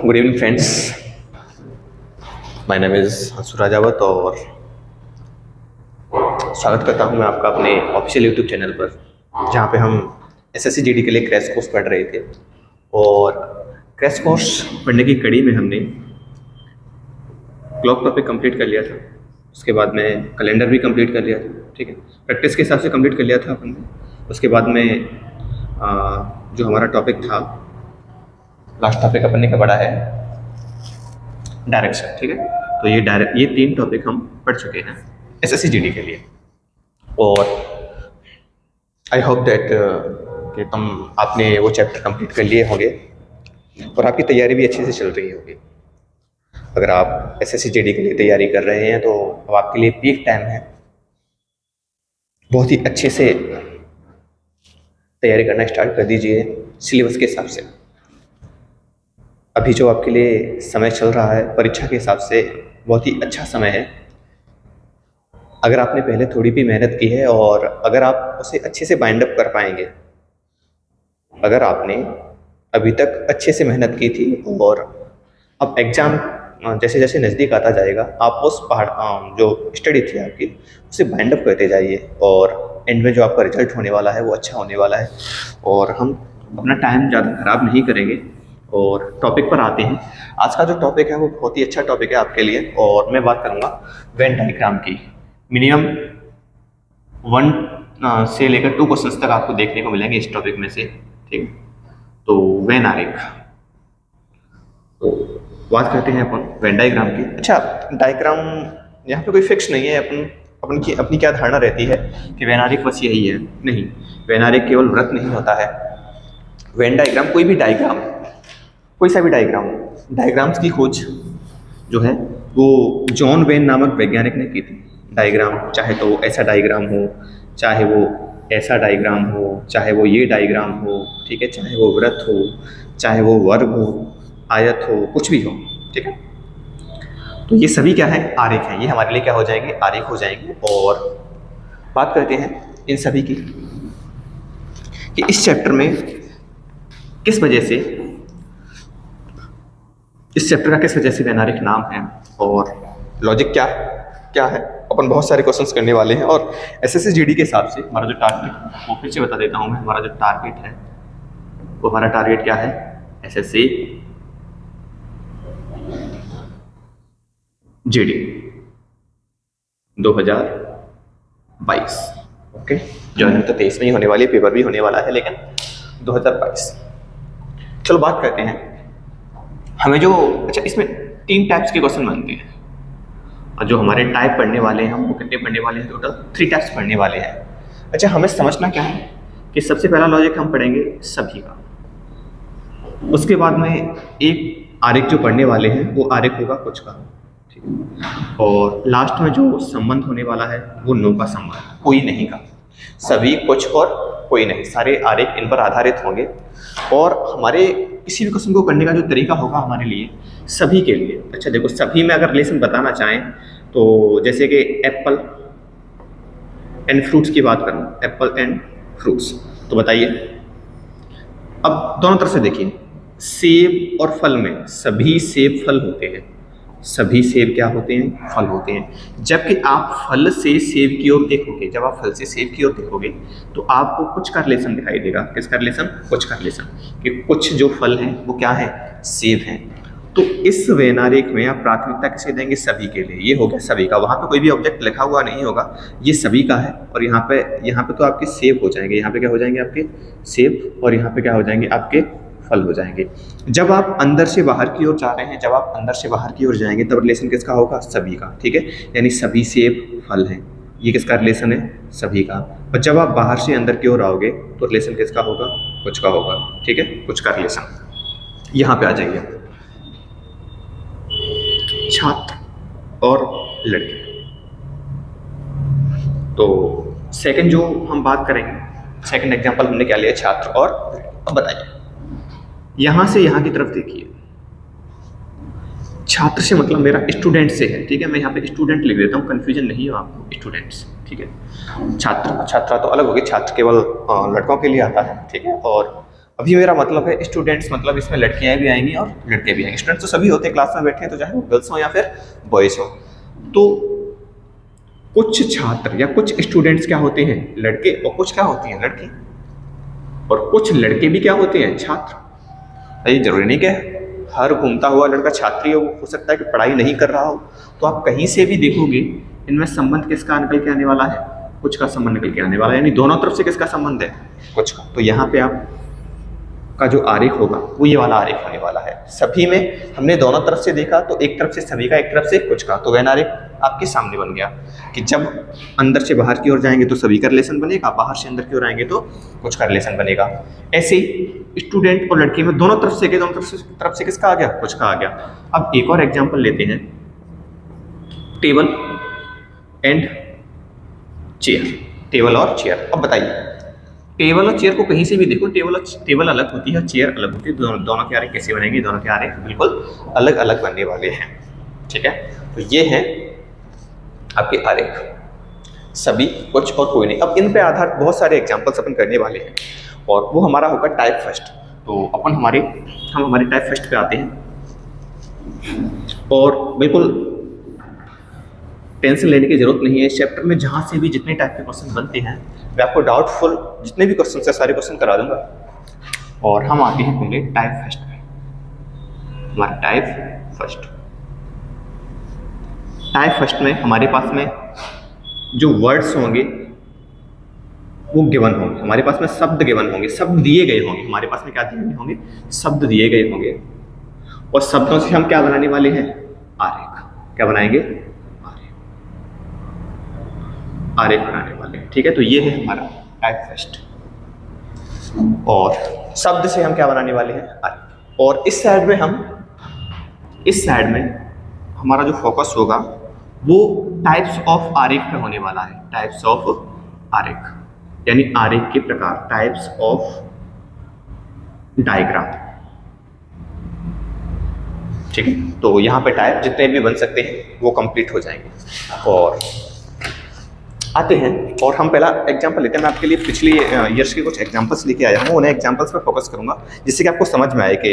Good evening friends, my name is Hansu Rajawat और स्वागत करता हूं मैं आपका अपने ऑफिशियल यूट्यूब चैनल पर, जहां पे हम एसएससी जीडी के लिए क्रैश कोर्स पढ़ रहे थे। और क्रैश कोर्स पढ़ने की कड़ी में हमने क्लॉक टॉपिक कंप्लीट कर लिया था। उसके बाद में कैलेंडर भी कंप्लीट कर लिया था, ठीक है, प्रैक्टिस के हिसाब से कंप्लीट कर लिया था अपन ने। उसके बाद में जो हमारा टॉपिक था, लास्ट टॉपिक अपन ने क्या पढ़ा है, डायरेक्शन, ठीक है। तो ये 3 टॉपिक हम पढ़ चुके हैं एसएससी जीडी के लिए। और आई होप दैट कि आपने वो चैप्टर कंप्लीट कर लिए होंगे और आपकी तैयारी भी अच्छे से चल रही होगी। अगर आप एसएससी जीडी के लिए तैयारी कर रहे हैं तो अब आपके लिए पीक टाइम है, बहुत ही अच्छे से तैयारी करना स्टार्ट कर दीजिए सिलेबस के हिसाब से। अभी जो आपके लिए समय चल रहा है परीक्षा के हिसाब से बहुत ही अच्छा समय है। अगर आपने पहले थोड़ी भी मेहनत की है और अगर आप उसे अच्छे से बाइंड अप कर पाएंगे, अगर आपने अभी तक अच्छे से मेहनत की थी और अब एग्ज़ाम जैसे जैसे नज़दीक आता जाएगा, आप उस जो स्टडी थी आपकी उसे बाइंड अप करते जाइए और एंड में जो आपका रिजल्ट होने वाला है वो अच्छा होने वाला है। और हम अपना टाइम ज़्यादा ख़राब नहीं करेंगे और टॉपिक पर आते हैं। आज का जो टॉपिक है वो बहुत ही अच्छा टॉपिक है आपके लिए और मैं बात करूँगा वेन डायग्राम की। मिनिमम 1 से लेकर 2 क्वेश्चंस तक आपको देखने को मिलेंगे इस टॉपिक में से, ठीक। तो वेन आरेख, तो बात करते हैं अपन वेन डायग्राम की। अच्छा, डायग्राम यहाँ पे कोई फिक्स नहीं है। अपनी क्या धारणा रहती है कि वेन आरेख बस यही है, नहीं। वेन आरेख केवल वृत्त नहीं होता है। वेन डायग्राम कोई भी डायग्राम, कोई सा भी डायग्राम्स की खोज जो है वो जॉन वेन नामक वैज्ञानिक ने की थी। डायग्राम चाहे तो ऐसा डायग्राम हो, चाहे वो ऐसा डायग्राम हो, चाहे वो ये डायग्राम हो, ठीक है, चाहे वो वृत्त हो, चाहे वो वर्ग हो, आयत हो, कुछ भी हो, ठीक है। तो ये सभी क्या है, आरेख हैं। ये हमारे लिए क्या हो जाएंगे, आरेख हो जाएंगे। और बात करते हैं इन सभी की कि इस चैप्टर में किस वजह से, इस चैप्टर का किस वजह से वेन आरेख नाम है और लॉजिक क्या है। अपन बहुत सारे क्वेश्चंस करने वाले हैं और एसएससी जीडी के हिसाब से हमारा जो टारगेट, वो फिर से बता देता हूं मैं, हमारा जो टारगेट है वो हमारा टारगेट क्या है, एसएससी जीडी 2022, ओके। ज्वाइनिंग तो 23 में ही होने वाली है, पेपर भी होने वाला है, लेकिन 2022। चलो बात करते हैं हमें जो, अच्छा, इसमें 3 टाइप्स के क्वेश्चन बनते हैं और जो हमारे टाइप पढ़ने वाले हैं, हम वो कितने पढ़ने वाले हैं, टोटल 3 टाइप्स पढ़ने वाले हैं। अच्छा, हमें समझना क्या है कि सबसे पहला लॉजिक हम पढ़ेंगे सभी का। उसके बाद में एक आरेख जो पढ़ने वाले हैं वो आरेख होगा कुछ का, ठीक है। और लास्ट में जो संबंध होने वाला है वो नो का संबंध, कोई नहीं का। सभी, कुछ और कोई नहीं, सारे आरेख इन पर आधारित होंगे। और हमारे किसी भी क्वेश्चन को करने का जो तरीका होगा हमारे लिए, सभी के लिए, अच्छा देखो, सभी में अगर रिलेशन बताना चाहें तो जैसे कि एप्पल एंड फ्रूट्स की बात करूं, एप्पल एंड फ्रूट्स, तो बताइए। अब दोनों तरफ से देखिए, सेब और फल में सभी सेब फल होते हैं, सभी सेब क्या होते हैं, फल होते हैं। जबकि आप फल से सेब की ओर देखोगे, जब आप फल से सेब की ओर देखोगे तो आपको कुछ का रिलेशन दिखाई देगा। किसका रिलेशन, कुछ का रिलेशन, कि कुछ जो फल हैं वो क्या है, सेब हैं। तो इस वेन आरेख में आप प्राथमिकता किसे देंगे, सभी के लिए। ये हो गया सभी का, वहाँ पे कोई भी ऑब्जेक्ट लिखा हुआ नहीं होगा, ये सभी का है। और यहाँ पे तो आपके सेब हो जाएंगे, यहाँ पे क्या हो जाएंगे, आपके सेब, और यहाँ पे क्या हो जाएंगे, आपके फल हो जाएंगे। जब आप अंदर से बाहर की ओर जा रहे हैं, जब आप अंदर से बाहर की ओर जाएंगे तब रिलेशन किसका होगा, सभी का, ठीक है। यानी सभी सेब फल हैं, ये किसका रिलेशन है, सभी का। और जब आप बाहर से अंदर की ओर आओगे तो रिलेशन किसका होगा, कुछ का होगा, ठीक है, कुछ का रिलेशन। यहाँ पे आ जाइए, छात्र और लड़के। तो सेकंड जो हम बात करेंगे, सेकंड एग्जांपल हमने क्या लिया, छात्र और लड़के। अब बताइए, यहां से यहां की तरफ देखिए, छात्र से मतलब मेरा स्टूडेंट से है, ठीक है। मैं यहाँ पे स्टूडेंट लिख देता हूँ, कंफ्यूजन नहीं हो आपको, स्टूडेंट्स, ठीक है। छात्र छात्रा तो अलग होगी, छात्र केवल लड़कों के लिए आता है, ठीक है। और अभी मेरा मतलब है स्टूडेंट्स, मतलब इसमें लड़कियां भी आएंगी और लड़के भी आएंगे। स्टूडेंट्स तो सभी होते हैं, क्लास में बैठे हैं, तो चाहे वो गर्ल्स हो या फिर बॉयज हो। तो कुछ छात्र या कुछ स्टूडेंट्स क्या होते हैं, लड़के, और कुछ क्या होती हैं, लड़की, और कुछ लड़के भी क्या होते हैं, छात्र। ये जरूरी नहीं कि हर घूमता हुआ लड़का छात्री हो सकता है कि पढ़ाई नहीं कर रहा हो। तो आप कहीं से भी देखोगे इनमें संबंध किसका निकल के आने वाला है, कुछ का संबंध निकल के आने वाला है, यानी दोनों तरफ से किसका संबंध है, कुछ का। तो यहाँ पे आप का जो आरेख होगा वो ये वाला आरेख होने वाला है। सभी में हमने दोनों तरफ से देखा, तो एक तरफ से सभी का, एक तरफ से कुछ का, तो वह आरेख आपके सामने बन गया कि जब अंदर से बाहर की ओर जाएंगे तो सभी का रिलेशन बनेगा, बाहर से अंदर की ओर आएंगे तो कुछ का रिलेशन बनेगा। ऐसे ही स्टूडेंट और लड़की में दोनों तरफ से तरफ से किसका आ गया, कुछ का आ गया। अब एक और एग्जाम्पल लेते हैं, टेबल एंड चेयर, टेबल और चेयर। अब बताइए, टेबल और चेयर को कहीं से भी देखो, टेबल अलग होती है, चेयर अलग होती है, दोनों के आरेख कैसे बनेंगे, दोनों के आरेख बिल्कुल अलग अलग बनने वाले हैं। ठीक है, तो ये है आपके आरेख, सभी, कुछ और कोई नहीं। अब इन पे आधारित बहुत सारे एग्जांपल्स अपन करने वाले हैं और वो हमारा होगा टाइप फर्स्ट। तो अपन हम हमारे टाइप फर्स्ट पे आते हैं और बिल्कुल टेंशन लेने की जरूरत नहीं है। इस चैप्टर में जहाँ से भी जितने टाइप के क्वेश्चन बनते हैं मैं आपको डाउटफुल जितने भी क्वेश्चन है सारे क्वेश्चन करा दूंगा। और हम आगे हैं पहले टाइप फर्स्ट में। हमारा टाइप फर्स्ट में हमारे पास में जो वर्ड्स होंगे वो गिवन होंगे, हमारे पास में शब्द गिवन होंगे, शब्द दिए गए होंगे। हमारे पास में क्या दिए गए होंगे, शब्द दिए गए होंगे और शब्दों से हम क्या बनाने वाले हैं, आरेख। क्या बनाएंगे, आरेख बनाने वाले हैं। ठीक है, तो ये है हमारा टाइप फर्स्ट और शब्द से हम क्या बनाने वाले हैं, आरेख। और इस साइड में हमारा जो फोकस होगा वो टाइप्स ऑफ आरेख पे होने वाला है। टाइप्स ऑफ आरेख यानी आरेख के प्रकार, टाइप्स ऑफ डायग्राम। ठीक है, तो यहाँ पे टाइप जितने भी बन सकते हैं वो कंप्लीट हो जाएंगे। और आते हैं और हम पहला एग्जांपल लेते हैं। मैं आपके लिए पिछले ईयर्स के कुछ एग्जांपल्स लेके आया हूँ, उन्हें एग्जांपल्स पर फोकस करूंगा जिससे कि आपको समझ में आए कि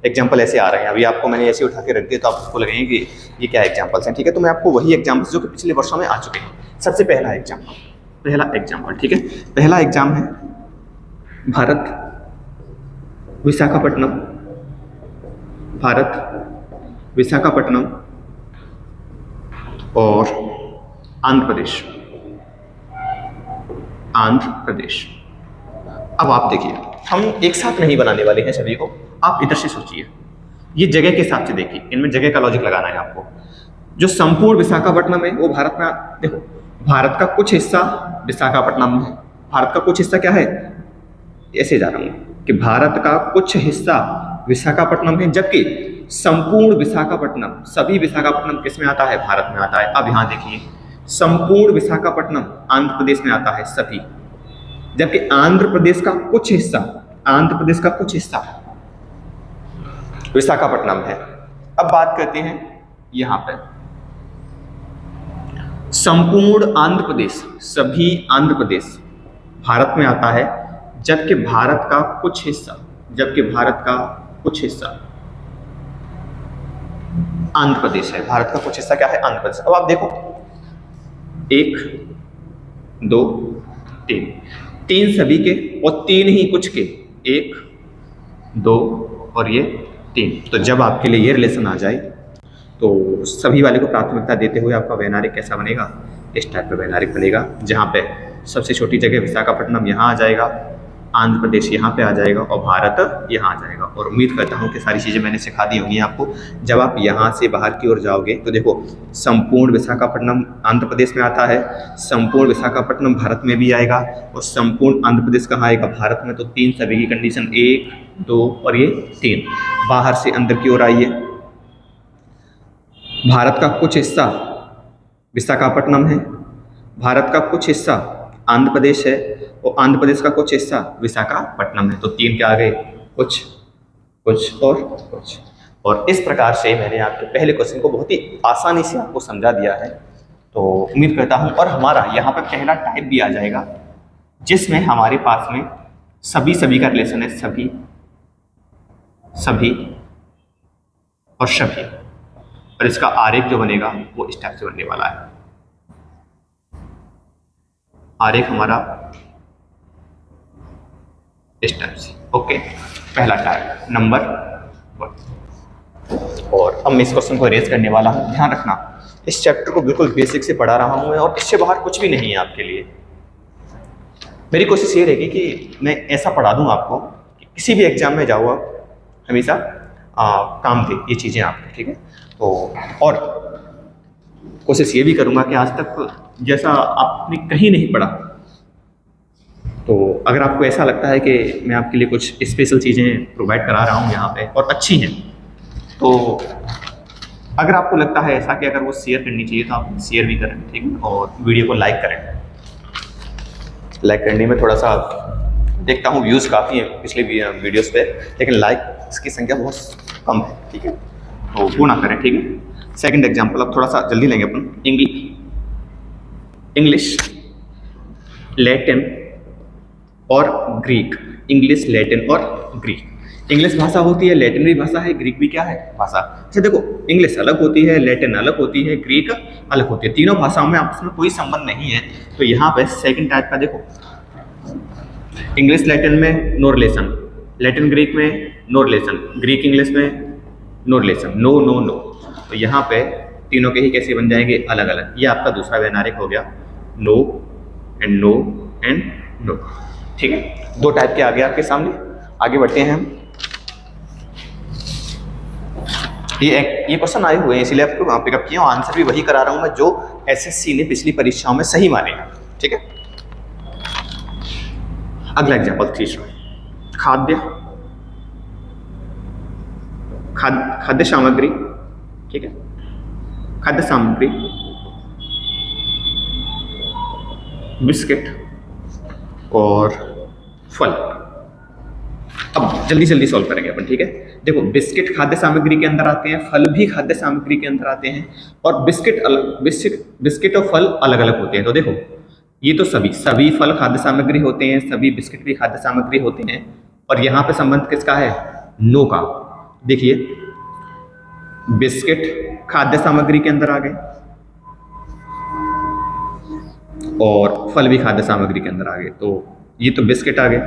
एग्जांपल ऐसे आ रहे हैं। अभी आपको मैंने ऐसे उठा के रख दिए तो आपको लगेंगे कि ये क्या एग्जांपल्स हैं। ठीक है, तो मैं आपको वही एग्जांपल्स जो कि पिछले वर्षों में आ चुके हैं। सबसे पहला एग्जाम्पल, ठीक है, पहला एग्जाम है भारत विशाखापट्टनम और आंध्र प्रदेश। अब आप देखिए, हम एक साथ नहीं बनाने वाले हैं सभी को, आप इधर से सोचिए, ये जगह के हिसाब से देखिए, इनमें जगह का लॉजिक लगाना है आपको। जो संपूर्ण विशाखापट्टनम है वो भारत में, देखो भारत का कुछ हिस्सा विशाखापट्टनम है, भारत का कुछ हिस्सा क्या है, ऐसे जा रहा हूँ कि भारत का कुछ हिस्सा विशाखापट्टनम है, जबकि संपूर्ण विशाखापट्टनम, सभी विशाखापट्टनम किस में आता है, भारत में आता है। अब यहाँ देखिए, संपूर्ण विशाखापट्टनम आंध्र प्रदेश में आता है सभी, जबकि आंध्र प्रदेश का कुछ हिस्सा विशाखापट्टनम है। अब बात करते हैं यहां पर संपूर्ण आंध्र प्रदेश, सभी आंध्र प्रदेश भारत में आता है, जबकि भारत का कुछ हिस्सा आंध्र प्रदेश है। भारत का कुछ हिस्सा क्या है, आंध्र प्रदेश। अब आप देखो, 1 2 3 सभी के और 3 ही कुछ के, 1 2 और ये 3। तो जब आपके लिए ये रिलेशन आ जाए तो सभी वाले को प्राथमिकता देते हुए आपका वैनारिक कैसा बनेगा, इस टाइप का वैनारिक बनेगा, जहाँ पे सबसे छोटी जगह विशाखापट्टनम यहाँ आ जाएगा, आंध्र प्रदेश यहाँ पे आ जाएगा और भारत यहाँ आ जाएगा। और उम्मीद करता हूँ कि सारी चीज़ें मैंने सिखा दी होंगी आपको। जब आप यहाँ से बाहर की ओर जाओगे तो देखो, संपूर्ण विशाखापट्टनम आंध्र प्रदेश में आता है, संपूर्ण विशाखापट्टनम भारत में भी आएगा और संपूर्ण आंध्र प्रदेश कहाँ आएगा, भारत में। तो 3 सभी की कंडीशन, 1 2 और ये 3। बाहर से अंदर की ओर आइए, भारत का कुछ हिस्सा विशाखापट्टनम है, भारत का कुछ हिस्सा आंध्र प्रदेश है और आंध्र प्रदेश का कुछ हिस्सा विशाखापट्टनम है। तो 3 क्या आ गए, कुछ और कुछ। और इस प्रकार से मैंने आपके पहले क्वेश्चन को बहुत ही आसानी से आपको समझा दिया है। तो उम्मीद करता हूँ, और हमारा यहाँ पर पहला टाइप भी आ जाएगा जिसमें हमारे पास में सभी का रिलेशन है, सभी सभी और सभी, और इसका आरेख जो बनेगा वो इस टाइप से बनने वाला है। आरेख हमारा इस टाइप से। ओके, पहला टाइप नंबर 1। और अब मैं इस क्वेश्चन को रेज करने वाला हूँ। ध्यान रखना, इस चैप्टर को बिल्कुल बेसिक से पढ़ा रहा हूँ मैं, और इससे बाहर कुछ भी नहीं है आपके लिए। मेरी कोशिश ये रहेगी कि मैं ऐसा पढ़ा दूँ आपको कि किसी भी एग्जाम में जाओ आप हमेशा काम दे ये चीज़ें आपको, ठीक है। तो और कोशिश ये भी करूँगा कि आज तक जैसा आपने कहीं नहीं पढ़ा, तो अगर आपको ऐसा लगता है कि मैं आपके लिए कुछ स्पेशल चीज़ें प्रोवाइड करा रहा हूँ यहाँ पे और अच्छी हैं, तो अगर आपको लगता है ऐसा कि अगर वो शेयर करनी चाहिए तो आप शेयर भी करें, ठीक है। और वीडियो को लाइक करें। लाइक करने में थोड़ा सा देखता हूँ व्यूज़ काफ़ी हैं पिछले वीडियोस पे, लेकिन लाइक इसकी संख्या बहुत कम है, ठीक है। तो वो ना करें, ठीक है। सेकंड एग्जांपल अब थोड़ा सा जल्दी लेंगे अपन। इंग्लिश, लैटिन और ग्रीक। इंग्लिश, लैटिन और ग्रीक। इंग्लिश भाषा होती है, लैटिन भी भाषा है, ग्रीक भी क्या है भाषा। अच्छा देखो, इंग्लिश अलग होती है, लैटिन अलग होती है, ग्रीक अलग होती है। तीनों भाषाओं में आपस में कोई संबंध नहीं है। तो यहाँ पे सेकंड टाइप का देखो, इंग्लिश लैटिन में नो रिलेशन, लैटिन ग्रीक में नो रिलेशन, ग्रीक इंग्लिश में no relation, no no no. तो यहाँ पे तीनों के ही कैसे बन जाएंगे, अलग अलग। ये आपका दूसरा वैनारिक हो गया, no and no and no, ठीक है। दो टाइप के आ गए आपके सामने। आगे बढ़ते हैं हम। ये क्वेश्चन आए हुए हैं इसलिए आपको पिकअप किया, आंसर भी वही करा रहा हूं मैं जो एसएससी ने पिछली परीक्षाओं में सही माने, ठीक है। अगला एग्जांपल तीसरा, खाद्य सामग्री, ठीक है। खाद्य सामग्री, बिस्किट और फल। अब जल्दी जल्दी सॉल्व करेंगे अपन, ठीक है। देखो, बिस्किट खाद्य सामग्री के अंदर आते हैं, फल भी खाद्य सामग्री के अंदर आते हैं, और बिस्किट और फल अलग अलग होते हैं। तो देखो, ये तो सभी फल खाद्य सामग्री होते हैं, सभी बिस्किट भी खाद्य सामग्री होते हैं, और यहाँ पे संबंध किसका है, नो का। देखिए, बिस्किट खाद्य सामग्री के अंदर आ गए और फल भी खाद्य सामग्री के अंदर आ गए। तो ये तो बिस्किट आ गए,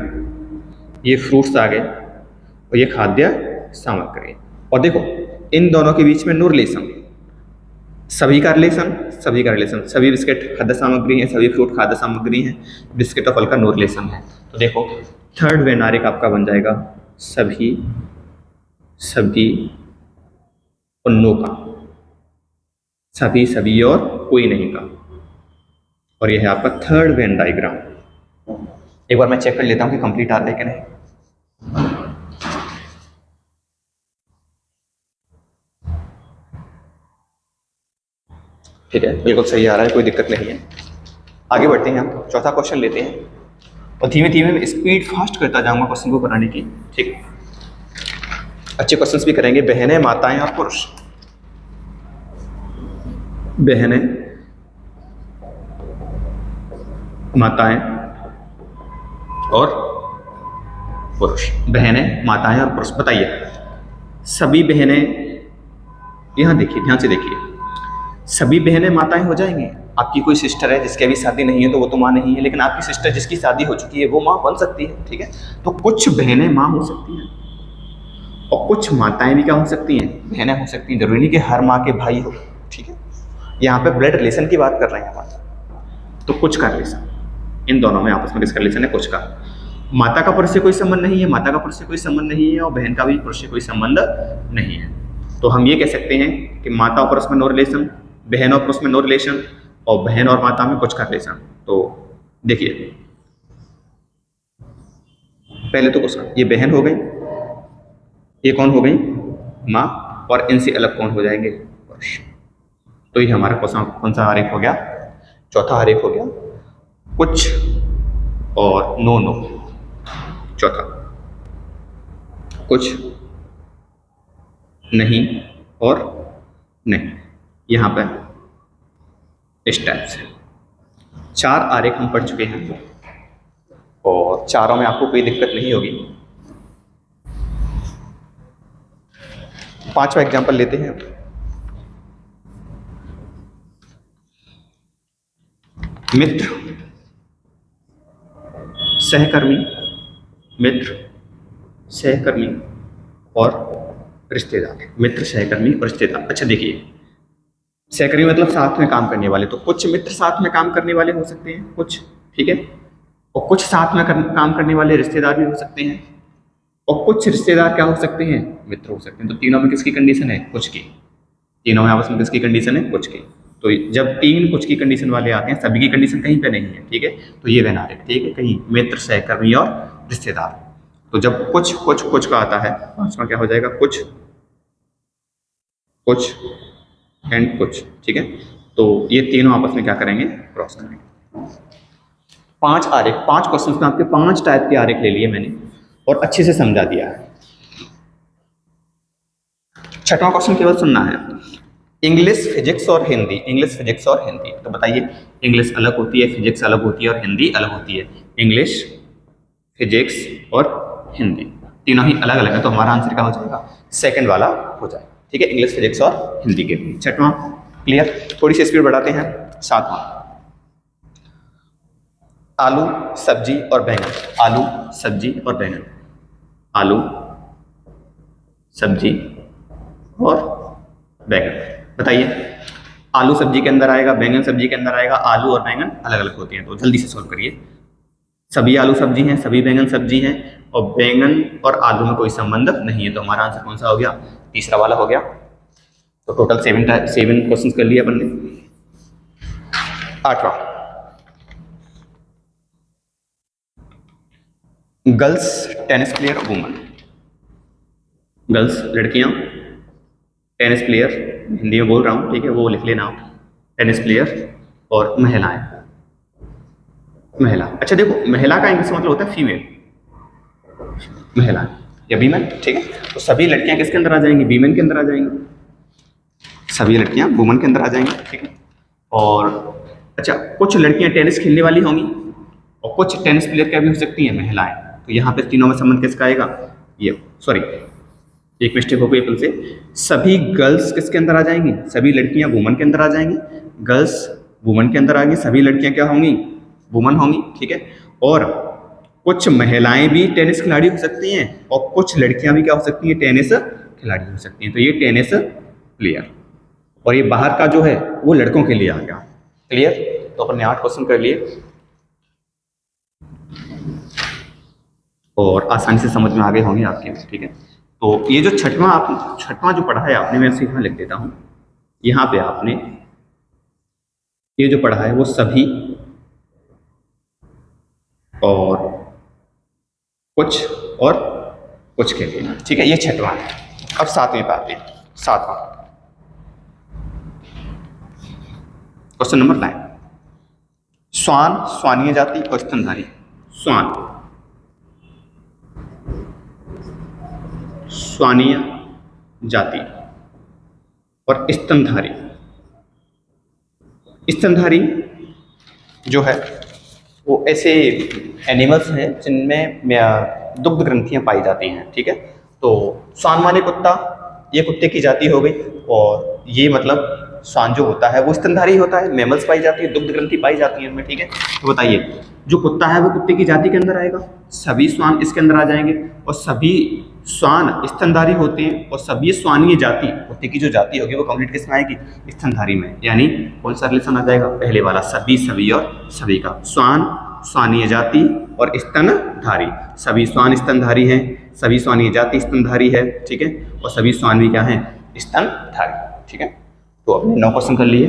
ये फ्रूट्स आ गए, और ये खाद्य सामग्री। और देखो, इन दोनों के बीच में नो रिलेशन, सभी का रिलेशन, सभी बिस्किट खाद्य सामग्री हैं, सभी फ्रूट खाद्य सामग्री हैं, बिस्किट और फल का नो रिलेशन है। तो देखो, थर्ड वैनारिक आपका बन जाएगा सभी और नो का, सभी और कोई नहीं का। और यह है आपका थर्ड वेन डायग्राम। एक बार मैं चेक कर लेता हूं कि कंप्लीट आ रहा है कि नहीं। ठीक है, बिल्कुल सही आ रहा है, कोई दिक्कत नहीं है। आगे बढ़ते हैं, हम चौथा क्वेश्चन लेते हैं, और धीमे धीमे मैं स्पीड फास्ट करता जाऊंगा क्वेश्चन को बनाने की, ठीक। अच्छे क्वेश्चंस भी करेंगे। बहनें, माताएं और पुरुष। बहनें, माताएं और पुरुष। बहनें, माताएं और पुरुष। बताइए, सभी बहनें, यहां देखिए, ध्यान से देखिए, सभी बहनें माताएं हो जाएंगी। आपकी कोई सिस्टर है जिसकी अभी शादी नहीं है तो वो तो माँ नहीं है, लेकिन आपकी सिस्टर जिसकी शादी हो चुकी है वो माँ बन सकती है, ठीक है। तो कुछ बहनें माँ हो सकती हैं और कुछ माताएं भी क्या हो सकती हैं, बहनें हो सकती हैं। जरूरी नहीं कि हर माँ के भाई हो, ठीक है। यहाँ पे ब्लड रिलेशन की बात कर रहे हैं हम। तो कुछ का रिलेशन, इन दोनों में आपस में किसका रिलेशन है, कुछ का। माता का पुरुष से कोई संबंध नहीं है, माता का पुरुष से कोई संबंध नहीं है, और बहन का भी पुरुष से कोई संबंध नहीं है। तो हम ये कह सकते हैं कि माता और पुरुष में नो रिलेशन, बहन और पुरुष में नो रिलेशन, और बहन और माता में कुछ का रिलेशन। तो देखिए, पहले तो कुछ, ये बहन हो गई, ये कौन हो गई, माँ, और इनसे अलग कौन हो जाएंगे, पुरुष। तो ये हमारा कौन सा आरेख हो गया, चौथा आरेख हो गया, कुछ और नो नो। चौथा, कुछ, नहीं और नहीं। यहां पर इस टाइप से 4 आरेख हम पढ़ चुके हैं, और चारों में आपको कोई दिक्कत नहीं होगी। पांचवा एग्जाम्पल लेते हैं। मित्र, सहकर्मी, मित्र, सहकर्मी और रिश्तेदार। मित्र, सहकर्मी और रिश्तेदार। अच्छा देखिए, सहकर्मी मतलब साथ में काम करने वाले, तो कुछ मित्र साथ में काम करने वाले हो सकते हैं कुछ, ठीक है, और कुछ साथ में काम करने वाले रिश्तेदार भी हो सकते हैं, और कुछ रिश्तेदार क्या हो सकते हैं, मित्र हो सकते हैं। तो तीनों में किसकी कंडीशन है, कुछ की। तीनों में आपस में किसकी कंडीशन है, कुछ की। तो जब तीन कुछ की कंडीशन वाले आते हैं, सभी की कंडीशन कहीं पे नहीं है, ठीक है, तो ये बना रहे, ठीक है, कहीं मित्र, सहकर्मी और रिश्तेदार। तो जब कुछ कुछ कुछ का आता है, पांचवा क्या हो जाएगा, कुछ कुछ एंड कुछ, ठीक है। तो ये तीनों आपस में क्या करेंगे, क्रॉस करेंगे। पांच आरेख, पांच क्वेश्चन में आपके पांच टाइप के आरेख ले लिए मैंने और अच्छे से समझा दिया है। छठवां क्वेश्चन केवल सुनना है, इंग्लिश, फिजिक्स और हिंदी। इंग्लिश, फिजिक्स और हिंदी। तो बताइए, इंग्लिश अलग होती है, फिजिक्स अलग होती है और हिंदी अलग होती है। इंग्लिश, फिजिक्स और हिंदी तीनों ही अलग अलग है, तो हमारा आंसर क्या हो जाएगा, सेकंड वाला हो जाएगा, ठीक है, इंग्लिश, फिजिक्स और हिंदी के लिए। छठवां क्लियर। थोड़ी सी स्पीड बढ़ाते हैं। सातवां, आलू, सब्जी और बैंगन। आलू, सब्जी और बैंगन। आलू, सब्जी और बैंगन। बताइए, आलू सब्जी के अंदर आएगा, बैंगन सब्जी के अंदर आएगा, आलू और बैंगन अलग अलग होते हैं, तो जल्दी से सोल्व करिए। सभी आलू सब्जी हैं, सभी बैंगन सब्जी हैं, और बैंगन और आलू में कोई संबंध नहीं है, तो हमारा आंसर कौन सा हो गया, तीसरा वाला हो गया। तो टोटल 7 क्वेश्चन कर लिए अपन ने। आठवां, girls tennis player, woman. Girls लड़कियां, टेनिस प्लेयर हिंदी में बोल रहा हूं, ठीक है, वो लिख लेना आप, टेनिस प्लेयर, और महिलाएं, महिला। अच्छा देखो, महिला का इंग्लिश मतलब होता है फीमेल, महिला या वीमेन, ठीक है। तो सभी लड़कियां किसके अंदर आ जाएंगी, वीमेन के अंदर आ जाएंगी, सभी लड़कियां वुमन के अंदर आ जाएंगी, ठीक है। और अच्छा, कुछ लड़कियां टेनिस खेलने वाली होंगी और कुछ टेनिस प्लेयर क्या भी हो सकती हैं, महिलाएं। तो यहाँ पे तीनों में संबंध किसका आएगा, ये सॉरी एक मिस्टेक हो गई फिर से, सभी गर्ल्स किसके अंदर आ जाएंगी, सभी लड़कियां वुमन के अंदर आ जाएंगी, गर्ल्स वुमन के अंदर आ गई, सभी लड़कियां क्या होंगी, वुमन होंगी, ठीक है। और कुछ महिलाएं भी टेनिस खिलाड़ी हो सकती हैं और कुछ लड़कियां भी क्या हो सकती हैं, टेनिस खिलाड़ी हो सकती हैं। तो ये टेनिस प्लेयर, और ये बाहर का जो है वो लड़कों के लिए आ गया। क्लियर। तो अपन ने 8 क्वेश्चन कर लिए और आसानी से समझ में आ गए होंगे आपके, ठीक है। तो ये जो छठवां जो पढ़ा है आपने, मैं यहाँ लिख देता हूँ, यहाँ पे आपने ये जो पढ़ा है वो सभी और कुछ के लिए, ठीक है, ये छठवां है। अब सातवीं पे आते हैं। सातवां क्वेश्चन नंबर 9, श्वान, श्वानीय जाति और स्तनधारी। श्वान, श्वानीय जाति और स्तनधारी। स्तनधारी जो है वो ऐसे एनिमल्स हैं जिनमें दुग्ध ग्रंथियां पाई जाती हैं, ठीक है। तो श्वान माने कुत्ता, ये कुत्ते की जाति हो गई, और ये मतलब श्वान जो होता है वो स्तनधारी होता है, मैमल्स पाई जाती है, दुग्ध ग्रंथि पाई जाती है इनमें, ठीक है। तो बताइए, जो कुत्ता है वो कुत्ते की जाति के अंदर आएगा, सभी श्वान इसके अंदर आ जाएंगे, और सभी श्वान स्तनधारी होते हैं, और सभी श्वानीय जाति, कुत्ते की जो जाति होगी वो कंप्लीट किस में आएगी, स्तनधारी में। यानी कौन सा रिलेशन आ जाएगा, पहले वाला, सभी, सभी और सभी का। श्वान, श्वानीय जाति और स्तनधारी। सभी श्वान स्तनधारी हैं, सभी श्वानीय जाति स्तनधारी है, ठीक है, और सभी श्वान भी क्या हैं, स्तनधारी, ठीक है। तो अपने 9 क्वेश्चन कर लिए।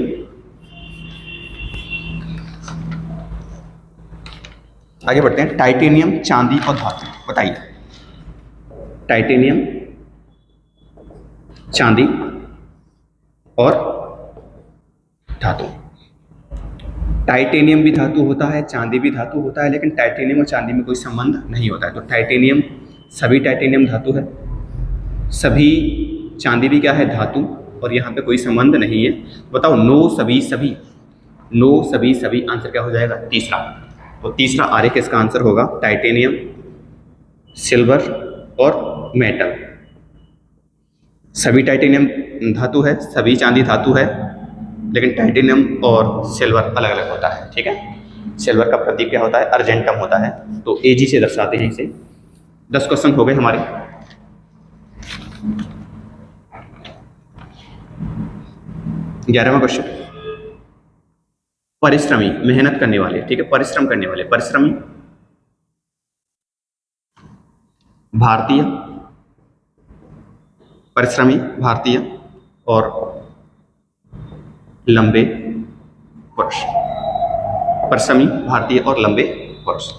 आगे बढ़ते हैं। टाइटेनियम, चांदी और धातु। बताइए, टाइटेनियम, चांदी और धातु। टाइटेनियम भी धातु होता है, चांदी भी धातु होता है, लेकिन टाइटेनियम और चांदी में कोई संबंध नहीं होता है। तो टाइटेनियम, सभी टाइटेनियम धातु है, सभी चांदी भी क्या है, धातु, और यहाँ पे कोई संबंध नहीं है। बताओ, नो सभी सभी, नो सभी सभी, आंसर क्या हो जाएगा, तीसरा। तो तीसरा आरेख इसका आंसर होगा टाइटेनियम, सिल्वर और मेटल। सभी टाइटेनियम धातु है, सभी चांदी धातु है, लेकिन टाइटेनियम और सिल्वर अलग अलग होता है, ठीक है। सिल्वर का प्रतीक क्या होता है? अर्जेंटम होता है, तो Ag से दर्शाते हैं इसे। 10 क्वेश्चन हो गए हमारे। 11वां क्वेश्चन, परिश्रमी, मेहनत करने वाले, ठीक है, परिश्रम करने वाले, परिश्रमी भारतीय, परिश्रमी भारतीय और लंबे पुरुष, परिश्रमी भारतीय और लंबे पुरुष।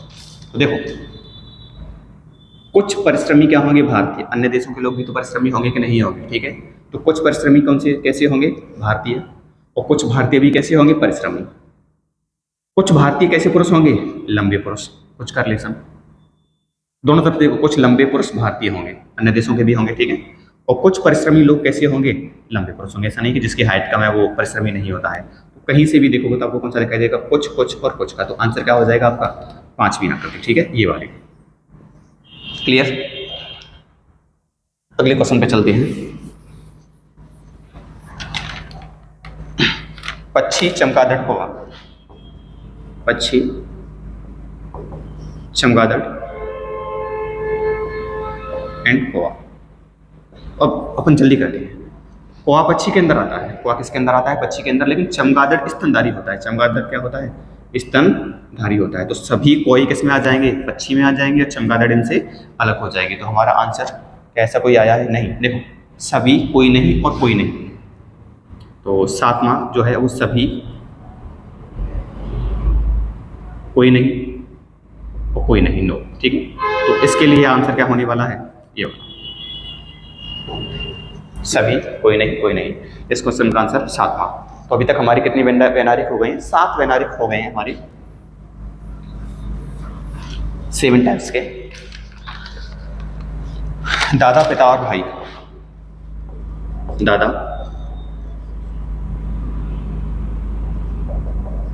तो देखो, कुछ परिश्रमी क्या होंगे? भारतीय। अन्य देशों के लोग भी तो परिश्रमी होंगे कि नहीं होंगे, ठीक है। तो कुछ परिश्रमी कौन से कैसे होंगे? भारतीय। और कुछ भारतीय भी कैसे होंगे? परिश्रमी। कुछ भारतीय कैसे पुरुष होंगे? लंबे पुरुष। कुछ का रिलेशन दोनों तरफ देखो, कुछ लंबे पुरुष भारतीय होंगे, अन्य देशों के भी होंगे, ठीक है। और कुछ परिश्रमी लोग कैसे होंगे? लंबे पुरुष होंगे। ऐसा नहीं कि जिसकी हाइट कम है वो परिश्रमी नहीं होता है। तो कहीं से भी देखोगे तो आपको कौन सा दिखाई देगा? कुछ, कुछ और कुछ का। तो आंसर क्या हो जाएगा आपका? 5वीं आकृति, ठीक है, ये वाली। क्लियर? अगले क्वेश्चन पे चलते हैं। पक्षी, चमगादड़, कौवा। पक्षी, चमगादड़ एंड कौवा। अब अपन जल्दी करते हैं। कौवा पक्षी के अंदर आता है। कौवा किसके अंदर आता है? पक्षी के अंदर। लेकिन चमगादड़ स्तनधारी होता है। चमगादड़ क्या होता है? स्तनधारी होता है। तो सभी कोई किस में आ जाएंगे? पक्षी में आ जाएंगे, और चमगादड़ इनसे अलग हो जाएगी। तो हमारा आंसर कैसा कोई आया है? नहीं। देखो, सभी, कोई नहीं और कोई नहीं। तो 7वां जो है वो सभी, कोई नहीं और कोई नहीं, नो, ठीक है। तो इसके लिए आंसर क्या होने वाला है? ये वाला, सभी, कोई नहीं, कोई नहीं। इस क्वेश्चन का आंसर 7वां। तो अभी तक हमारी कितनी वैनारिक हो गई? 7 वैनारिक हो गए हैं हमारी, 7 टाइप्स के। दादा, पिता और भाई। दादा,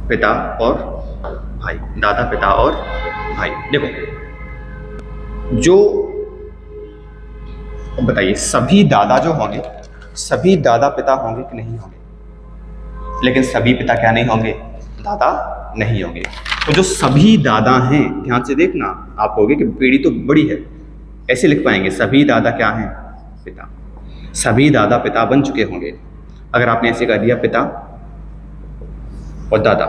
पिता और भाई। दादा, पिता और भाई। देखो, जो बताइए, सभी दादा जो होंगे, सभी दादा पिता होंगे कि नहीं होंगे? लेकिन सभी पिता क्या नहीं होंगे? दादा नहीं होंगे। तो जो सभी दादा हैं, ध्यान से देखना, आप कहोगे कि पीढ़ी तो बड़ी है, ऐसे लिख पाएंगे, सभी दादा क्या हैं? पिता। सभी दादा पिता बन चुके होंगे। अगर आपने ऐसे कर दिया पिता और दादा,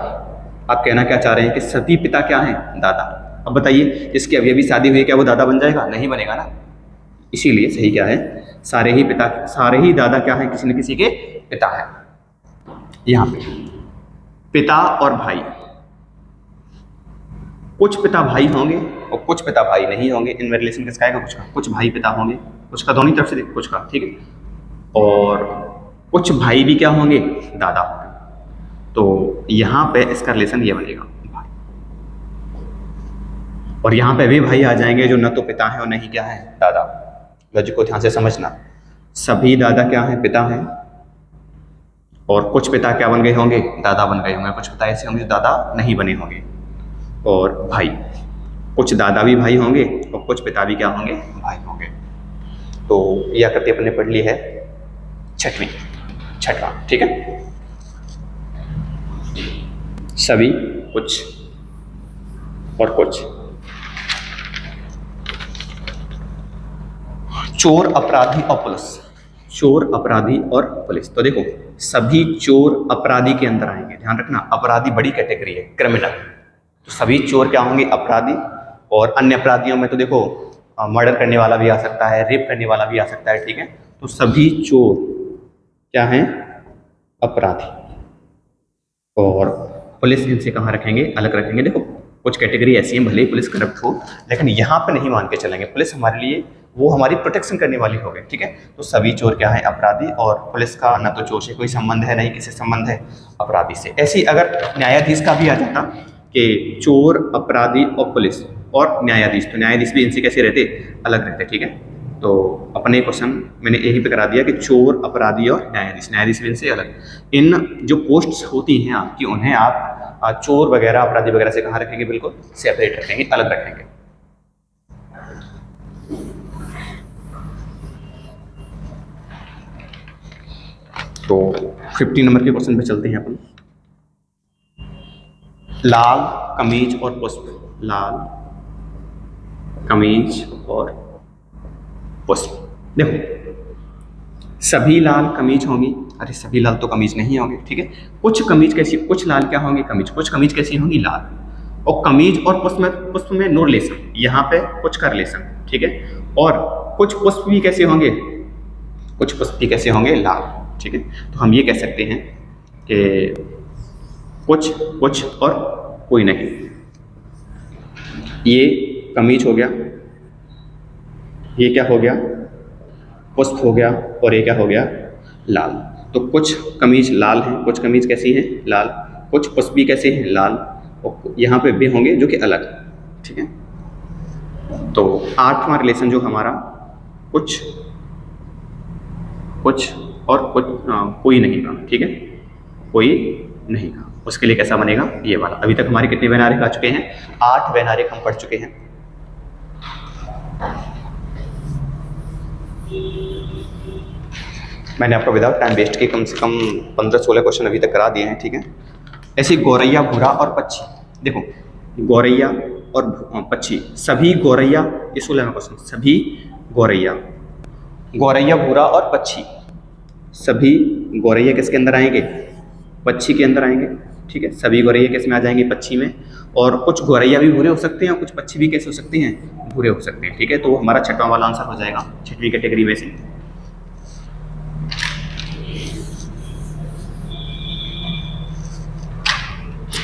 आप कहना क्या चाह रहे हैं? कि सभी पिता क्या हैं? दादा। अब बताइए, जिसकी अभी अभी शादी हुई है, क्या वो दादा बन जाएगा? नहीं बनेगा ना। इसीलिए सही क्या है? सारे ही पिता, सारे ही दादा क्या हैं? किसी न किसी के पिता हैं। यहां पे पिता और भाई, कुछ पिता भाई होंगे और कुछ पिता भाई नहीं होंगे। इनमें रिलेशन किसका आएगा? कुछ का। कुछ भाई पिता होंगे, कुछ का, दोनों तरफ से देखो, कुछ का, ठीक है। और कुछ भाई भी क्या होंगे? दादा होंगे। तो यहां पे इसका रिलेशन ये बनेगा, भाई। और यहां पे भी भाई आ जाएंगे जो न तो पिता है और नहीं क्या है? दादा। लॉजिक को ध्यान से समझना, सभी दादा क्या है? पिता हैं। और कुछ पिता क्या बन गए होंगे? दादा बन गए होंगे। कुछ पिता ऐसे होंगे जो दादा नहीं बने होंगे। और भाई, कुछ दादा भी भाई होंगे और कुछ पिता भी क्या होंगे? भाई होंगे। तो यह आकृति अपने पढ़ ली है, छठवां, ठीक है। सभी, कुछ और कुछ। चोर, अपराधी और पुलिस। चोर, अपराधी और पुलिस। तो देखो, सभी चोर अपराधी के अंदर आएंगे। ध्यान रखना, अपराधी बड़ी कैटेगरी है, क्रिमिनल। तो सभी चोर क्या होंगे? अपराधी। और अन्य अपराधियों में तो देखो, मर्डर करने वाला भी आ सकता है, रेप करने वाला भी आ सकता है, ठीक है। तो सभी चोर क्या हैं? अपराधी। और पुलिस इनसे कहाँ रखेंगे? अलग रखेंगे। देखो, कुछ कैटेगरी ऐसी है, भले ही पुलिस करप्ट हो, लेकिन यहाँ पे नहीं मान के चलेंगे। पुलिस हमारे लिए, वो हमारी प्रोटेक्शन करने वाली हो गई, ठीक है। तो सभी चोर क्या है? अपराधी। और पुलिस का न तो चोर से कोई संबंध है, नहीं किसी संबंध है अपराधी से। ऐसी अगर न्यायाधीश का भी आ जाता कि चोर, अपराधी और पुलिस और न्यायाधीश, तो न्यायाधीश भी इनसे कैसे रहते? अलग रहते, ठीक है। तो अपने क्वेश्चन मैंने यही पे करा दिया कि चोर, अपराधी और न्यायाधीश भी इनसे अलग। इन जो पोस्ट्स होती हैं आपकी, उन्हें आप चोर वगैरह, अपराधी वगैरह से कहाँ रखेंगे? बिल्कुल सेपरेट रखेंगे, अलग रखेंगे। तो 15 नंबर के क्वेश्चन पे चलते हैं अपन। लाल कमीज और पुष्प, लाल कमीज और पुष्प। देखो सभी लाल कमीज होंगी, अरे सभी लाल तो कमीज नहीं होंगे, ठीक है। कुछ कमीज कैसी, कुछ लाल क्या होंगी कमीज, कुछ कमीज कैसी होंगी लाल। और कमीज और पुष्प में नो रिलेशन, यहाँ पे कुछ का रिलेशन, ठीक है। और कुछ पुष्प भी कैसे होंगे, कुछ पुष्प भी कैसे होंगे लाल, ठीक है। तो हम ये कह सकते हैं कि कुछ कुछ और कोई नहीं। ये कमीज हो गया, ये क्या हो गया पुष्प हो गया, और ये क्या हो गया लाल। तो कुछ कमीज लाल हैं, कुछ कमीज कैसी हैं लाल, कुछ पुष्प भी कैसे हैं लाल, और यहाँ पे भी होंगे जो कि अलग, ठीक है। तो 8वां रिलेशन जो हमारा कुछ कुछ और कुछ कोई नहीं का, ठीक है, कोई नहीं का, उसके लिए कैसा बनेगा ये वाला। अभी तक हमारे कितने वैनारिक आ चुके हैं, 8 वैनारिक हम पढ़ चुके हैं। मैंने आपको विदाउट टाइम वेस्ट के कम से कम 15-16 क्वेश्चन अभी तक करा दिए हैं, ठीक है। ऐसे गौरैया, भूरा और पक्षी, देखो गौरैया और पक्षी, सभी गौरैया, ये 16वां क्वेश्चन, सभी गौरैया, गौरैया भूरा और पक्षी, सभी गौरैया किसके अंदर आएंगे, पक्षी के अंदर आएंगे, ठीक है। सभी गौरैया किस में आ जाएंगे, पक्षी में। और कुछ गौरैया भी भूरे हो सकते हैं और कुछ पक्षी भी कैसे हो सकते हैं, भूरे हो सकते हैं, ठीक है। तो हमारा 6वां वाला आंसर हो जाएगा 6वीं कैटेगरी में से।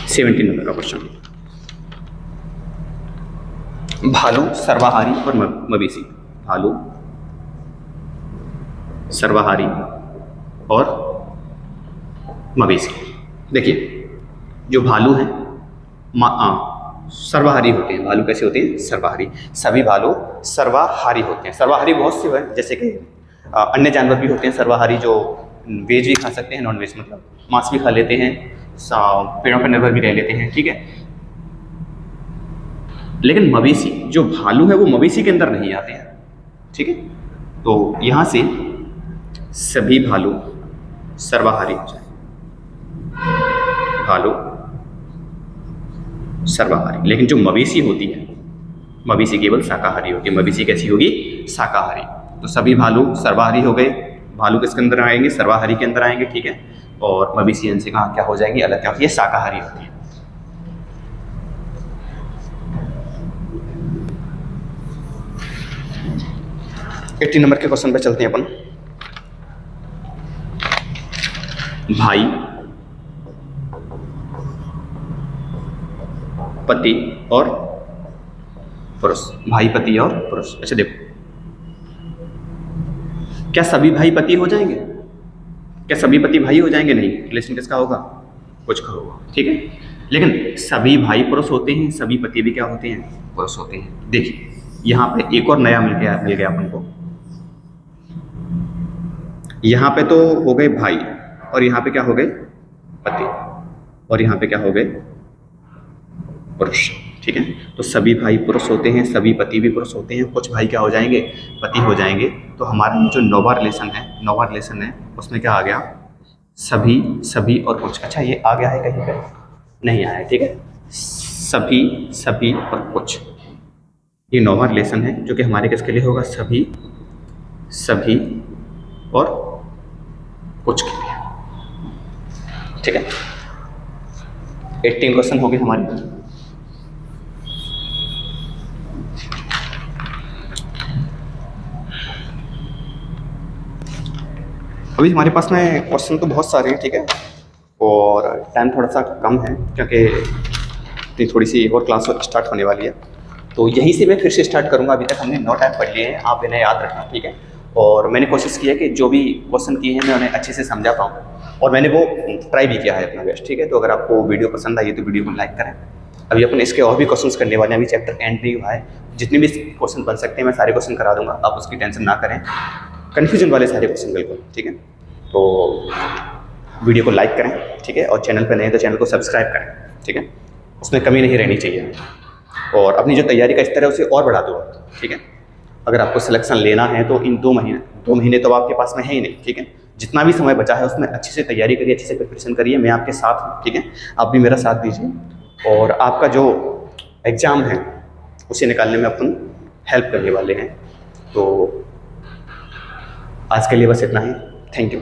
सेवेंटीन नंबर का क्वेश्चन, भालू, सर्वाहारी और मवेशी, भालू, सर्वाहारी और मवेशी। देखिए जो भालू हैं सर्वाहारी होते हैं, भालू कैसे होते हैं सर्वाहारी, सभी भालू सर्वाहारी होते हैं। सर्वाहारी बहुत से हैं, जैसे कि अन्य जानवर भी होते हैं सर्वाहारी, जो वेज भी खा सकते हैं, नॉन वेज मतलब मांस भी खा लेते हैं, पेड़ों पर निर्भर भी रह लेते हैं, ठीक है। लेकिन मवेशी, जो भालू है वो मवेशी के अंदर नहीं आते हैं, ठीक है। तो यहां से सभी भालू सर्वाहारी हो जाए, भालू सर्वाहारी। लेकिन जो मवेशी होती है, मवेशी केवल शाकाहारी होती है। मवेशी कैसी होगी, शाकाहारी। तो सभी भालू सर्वाहारी हो गए, भालू किसके अंदर आएंगे, सर्वाहारी के अंदर आएंगे, ठीक है। और मवेशी इनसे कहाँ क्या हो जाएंगी, अलग, क्योंकि ये शाकाहारी होती है। एट्टी नंबर के क्वेश्चन पे चलते हैं अपन। भाई, पति और पुरुष, भाई पति और पुरुष। अच्छा देखो, क्या सभी भाई पति हो जाएंगे, क्या सभी पति भाई हो जाएंगे, नहीं। रिलेशन किसका होगा, कुछ का होगा, ठीक है। लेकिन सभी भाई पुरुष होते हैं, सभी पति भी क्या होते हैं, पुरुष होते हैं। देखिए यहाँ पे एक और नया मिल गया अपन को। यहाँ पे तो हो गए भाई, और यहाँ पे क्या हो गए पति, और यहाँ पे क्या हो गए पुरुष, ठीक है। तो सभी भाई पुरुष होते हैं, सभी पति भी पुरुष होते हैं, कुछ भाई क्या हो जाएंगे, पति हो जाएंगे। तो हमारा जो नौवां रिलेशन है उसमें क्या आ गया, सभी, सभी और कुछ। अच्छा ये आ गया है कहीं पे, नहीं आया है, ठीक है। सभी, सभी और कुछ, ये नौवां रिलेशन है जो कि हमारे किसके लिए होगा, सभी, सभी और कुछ के लिए, ठीक है। 18 क्वेश्चन हो गए हमारे। अभी हमारे पास में क्वेश्चन तो बहुत सारे हैं, ठीक है, और टाइम थोड़ा सा कम है क्योंकि थोड़ी सी और क्लास स्टार्ट होने वाली है। तो यहीं से मैं फिर से स्टार्ट करूंगा। अभी तक हमने 9 टाइम पढ़ लिए हैं, आप इन्हें याद रखना, ठीक है। और मैंने कोशिश की है कि जो भी क्वेश्चन किए हैं मैं उन्हें अच्छे से समझा पाऊँ, और मैंने वो ट्राई भी किया है अपना बेस्ट, ठीक है। तो अगर आपको वीडियो पसंद आई तो वीडियो को लाइक करें। अभी अपन इसके और भी क्वेश्चन करने वाले हैं, अभी चैप्टर एंड नहीं हुआ है। जितने भी क्वेश्चन बन सकते हैं मैं सारे क्वेश्चन करा दूंगा, आप उसकी टेंशन ना करें, कन्फ्यूजन वाले सारे क्वेश्चन बिल्कुल, ठीक है। तो वीडियो को लाइक करें, ठीक है, और चैनल पर नए तो चैनल को सब्सक्राइब करें, ठीक है, उसमें कमी नहीं रहनी चाहिए। और अपनी जो तैयारी का स्तर है उसे और बढ़ा दो, ठीक है। अगर आपको सिलेक्शन लेना है तो इन 2 महीने तो आपके पास में है ही नहीं, ठीक है। जितना भी समय बचा है उसमें अच्छे से तैयारी करिए, अच्छे से प्रिपरेशन करिए, मैं आपके साथ हूँ, ठीक है। आप भी मेरा साथ दीजिए और आपका जो एग्ज़ाम है उसे निकालने में अपन हेल्प करने वाले हैं। तो आज के लिए बस इतना ही। Thank you.